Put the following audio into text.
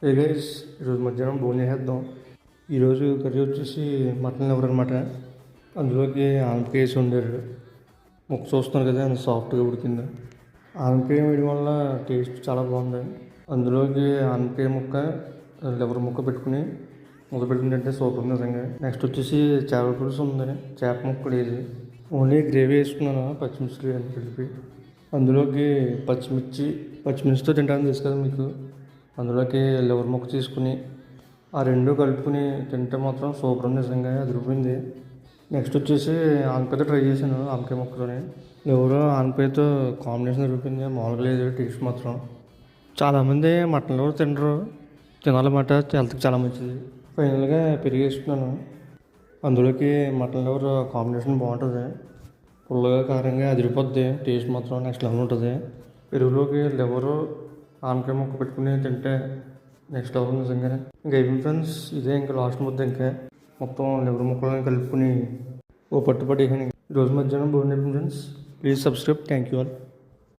ఏ guys, ఈరోజు మధ్యాహ్నం భోజనం చేద్దాం. ఈరోజు కర్రీ వచ్చేసి మటన్ లివర్ అనమాట. అందులోకి ఆనపకాయ వేసి వండారు. ముక్క చూస్తున్నారు కదా, అంత సాఫ్ట్గా ఉడికింది. ఆనపకాయ వేయడం వల్ల టేస్ట్ చాలా బాగుంది. అందులోకి ఆనపకాయ ముక్క, లివర్ ముక్క పెట్టుకుని ముద్ద పెట్టుకుని తింటే సూపర్ నిజంగా. నెక్స్ట్ వచ్చేసి చేపల పులుసు ఉంది, చేప ముక్కలు వేసి ఓన్లీ గ్రేవీ వేసుకున్నాను, పచ్చిమిర్చి కలిపి. అందులోకి పచ్చిమిర్చితో తింటాను తెలుసు కదా మీకు. అందులోకి లివర్ ముక్క తీసుకుని ఆ రెండు కలుపుకుని తింటే మాత్రం సూపర్ ఉంది నిజంగా, అదిరిపోయింది. నెక్స్ట్ వచ్చేసి ఆనపకాయతో ట్రై చేశాను, ఆనపకాయ ముక్కతోని. లివర్ ఆనపకాయతో కాంబినేషన్ అదిరిపోయింది, మామూలుగా లేదు టేస్ట్ మాత్రం. చాలామంది మటన్ లివర్ తినరు, తినాలన్నమాట, హెల్త్కి చాలా మంచిది. ఫైనల్గా పెరిగి వేసుకున్నాను. అందులోకి మటన్ లివర్ కాంబినేషన్ బాగుంటుంది, పుల్లగా కారంగా అదిరిపోద్ది, టేస్ట్ మాత్రం నెక్స్ట్ లెవెల్ ఉంటుంది. పెరుగులోకి లివరు ఆనపకాయ ముక్క పెట్టుకుని తింటే నెక్స్ట్ లెవెల్ నిజంగానే. ఇంకా అయిపోయింది ఫ్రెండ్స్, ఇదే ఇంకా లాస్ట్ ముద్ద. ఇంకా మొత్తం లివర్ ముక్కలను కలుపుకుని ఓ పట్టుపట్టేసాను. ఈరోజు మధ్యాహ్నం భోజనం friends. Please subscribe. Thank you all.